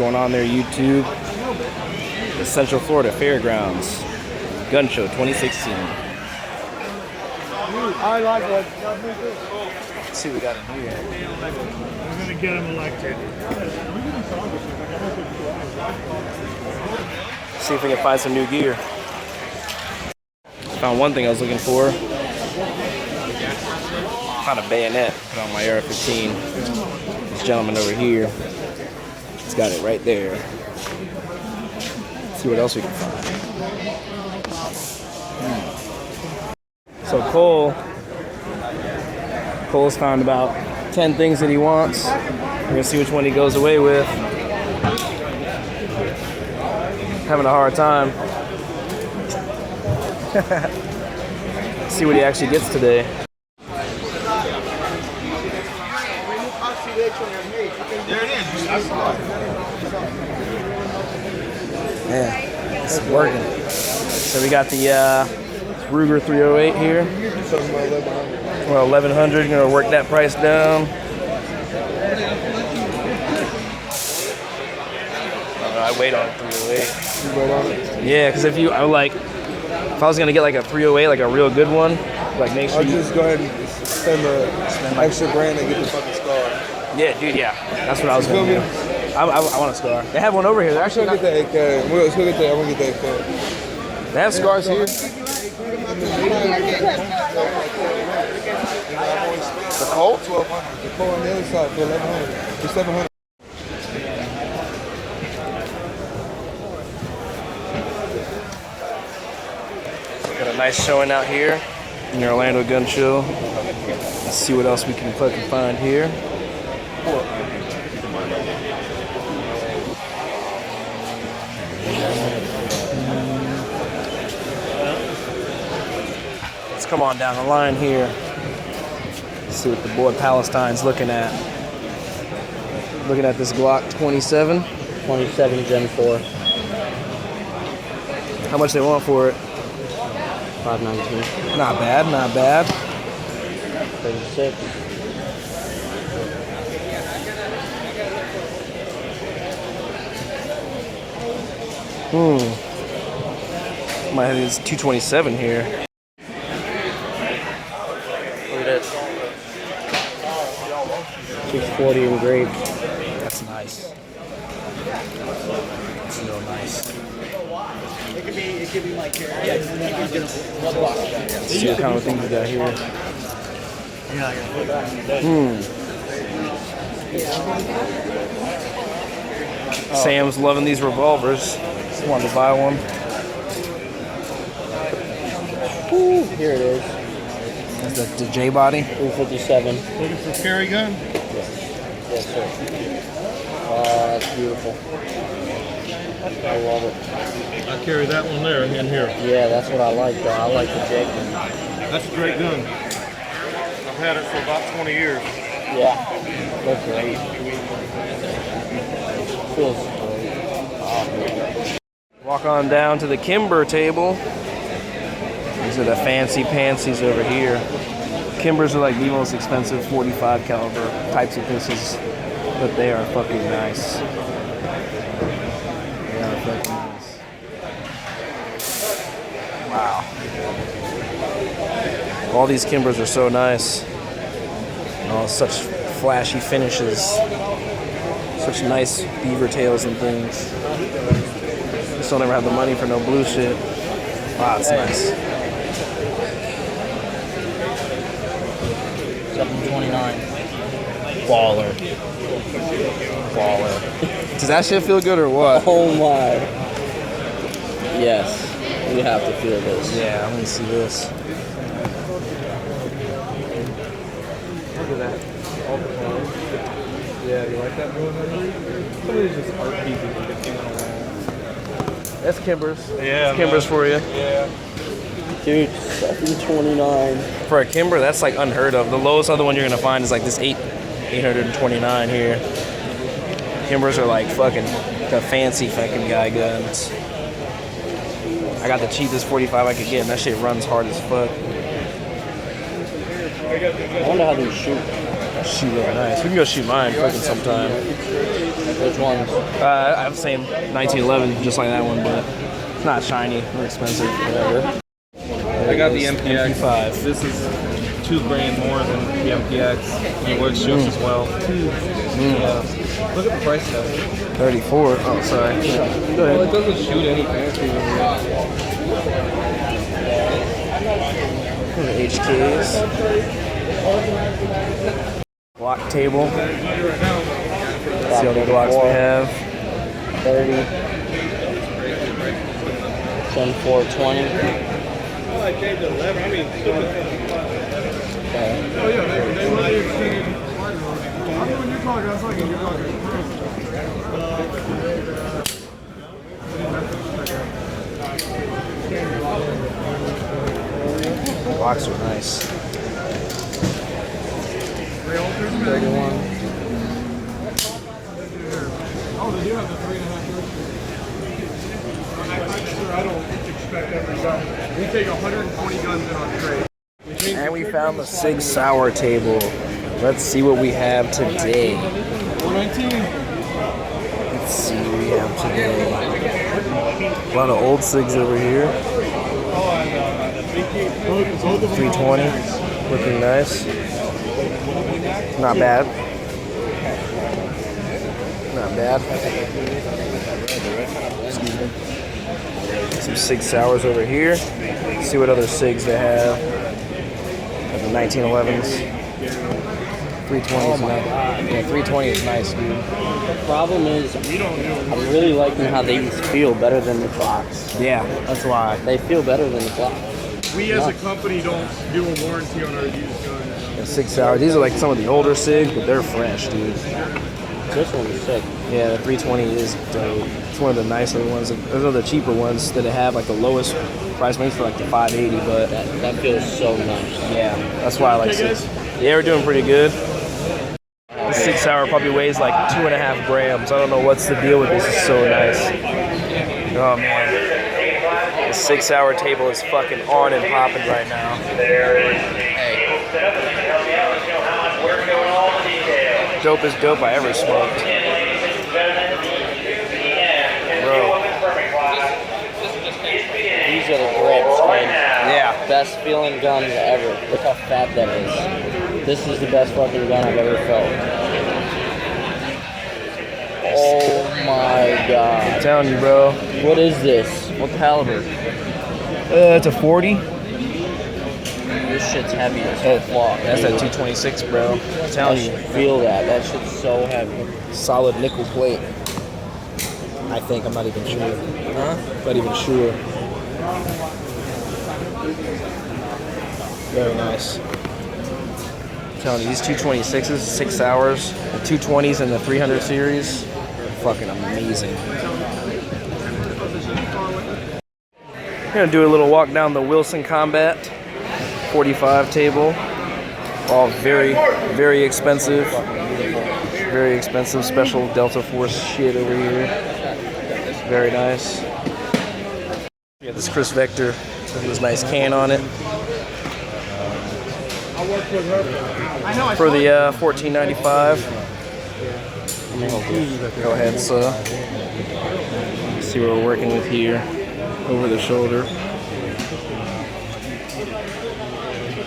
going on there, YouTube? The Central Florida Fairgrounds Gun Show 2016. I like what. Let's see what we got in here. I'm gonna get him elected. See if we can find some new gear. Found one thing I was looking for. Found a bayonet. Put on my AR-15. This gentleman over here, he's got it right there. Let's see what else we can find. So Cole's found about 10 things that he wants. We're gonna see which one he goes away with. Having a hard time. See what he actually gets today. There it is. Yeah, it's working. So we got the Ruger 308 here. Well, 1100. Gonna work that price down. I wait on 308. You wait on it? Yeah, because if I was gonna get like a 308, like a real good one, like make sure I'll just go ahead and spend the extra grand and get the fucking scar. Yeah, dude, yeah. That's what I was gonna do. I want a scar. They have one over here. They're actually Let's go get the AK. Let's go get the. I want to get the AK. They have scars here. The Colt? 1200. The Colt on the other side for 1100. For 700. Got a nice showing out here in the Orlando Gun Show. Let's see what else we can fucking find here. Let's come on down the line here. Let's see what the boy Palestine's looking at. Looking at this Glock 27. 27 Gen 4, How much they want for it? $519. Not bad, not bad. 36. Might have this 227 here. Look at this. 640 engraved. That's nice. That's real nice. It could be like Let's see what kind of things we got here. Sam's loving these revolvers. Just wanted to buy one. Ooh, here it is. That's the J body. 357. Looking for carry gun? Yes, sir. That's beautiful. I love it. I carry that one there in here. Yeah, that's what I like, though. I like the J gun. That's a great gun. I've had it for about 20 years. Yeah, that's great. Feels great. Walk on down to the Kimber table. These are the fancy pansies over here. Kimbers are like the most expensive 45 caliber types of pistols, but they are fucking nice. They are fucking nice. Wow. All these Kimbers are so nice. Oh, such flashy finishes. Such nice beaver tails and things. Just don't ever have the money for no blue shit. Wow, it's nice. 729. Baller. Does that shit feel good or what? Oh my. Yes, you have to feel this. Yeah, let me see this. Look at that. Yeah, you like that going on? Some of these just art pieces that hang on a wall. That's Kimbers. Yeah, That's Kimbers for you. Yeah. Dude, 729. For a Kimber, that's like unheard of. The lowest other one you're gonna find is like this 829 here. Kimbers are like fucking the fancy fucking guy guns. I got the cheapest 45 I could get, and that shit runs hard as fuck. I wonder how these shoot. Shoot really nice. We can go shoot mine fucking sometime. Which ones? I have the same 1911, just like that one, but it's not shiny or expensive. Whatever. I got the MPX. MP5. This is $2,000 more than the MPX. And it works just as well. Yeah. Look at the price tag. 34. Oh, sorry. Go Well, ahead. it doesn't shoot any fancy. HKs. Block table. See all the blocks we have. 30. 10420. Blocks are nice. 31. Oh, they do have the 3.5. I don't expect every gun. We take 120 guns in on trade. And we found the Sig Sauer table. Let's see what we have today. 119. Let's see what we have today. A lot of old Sigs over here. 320. Looking nice. Not bad. Not bad. Excuse me. Some Sig Sauers over here. Let's see what other Sigs they have. The 1911s. 320s. Yeah, 320 is nice, dude. The problem is, I'm really liking how these feel better than the Fox. Yeah, that's why. They feel better than the Fox. We as a company don't do a warranty on our used guns. The Sig Sauer. These are like some of the older Sigs, but they're fresh, dude. This one's sick. Yeah, the 320 is dope. It's one of the nicer ones. Those are the cheaper ones that have like the lowest price range for like the 580, but That feels so nice. yeah, that's why I like Sigs. Yeah, we're doing pretty good. The Sig Sauer probably weighs like 2.5 grams. I don't know what's the deal with this. It's so nice. Oh man. The Sig Sauer table is fucking on and popping right now. Dopest dope I ever smoked. Bro. These are the grips, man. Yeah. Best feeling guns ever. Look how fat that is. This is the best fucking gun I've ever felt. Oh my god. I'm telling you, bro. What is this? What caliber? It's a 40. This shit's heavy as fuck. That's that 226, bro. I'm telling you. Feel that. That shit's so heavy. Solid nickel plate. I think. I'm not even sure. Huh? Not even sure. Very nice. I'm telling you, these 226s, 6 hours, the 220s and the 300 series, fucking amazing. We're gonna do a little walk down the Wilson Combat 45 table. All very, very expensive. Very expensive special Delta Force shit over here. Very nice. We got this Chris Vector with this nice can on it. For the $14.95. Go ahead, sir. Let's see what we're working with here. Over the shoulder.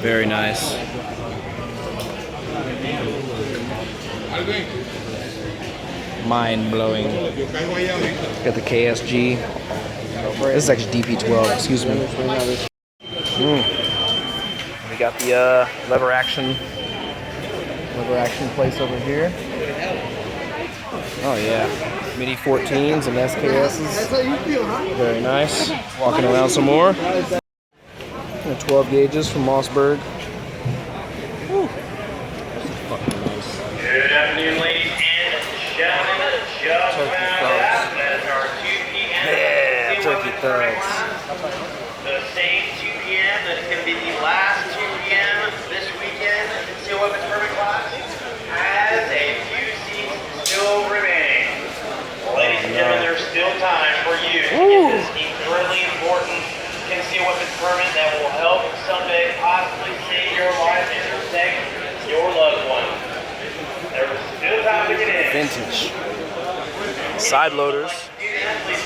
Very nice. Mind blowing. Got the KSG. This is actually DP12, excuse me. We got the lever action place over here. Oh yeah, Mini 14s and SKSs. Very nice. Walking around some more. 12 gauges from Mossberg. Woo. Fucking nice. Good afternoon, ladies and gentlemen. Just found out that our 2 p.m. Yeah, turkey thugs. The same 2 p.m. that's going to be the last 2 p.m. this weekend. Concealed Weapons Perfect class has a few seats still remaining. Ladies and gentlemen, there's still time for you to get this incredibly important concealed weapons permit that will help someday possibly save your life and protect your loved one. There's still time to get in. Vintage. Side loaders. Do that, please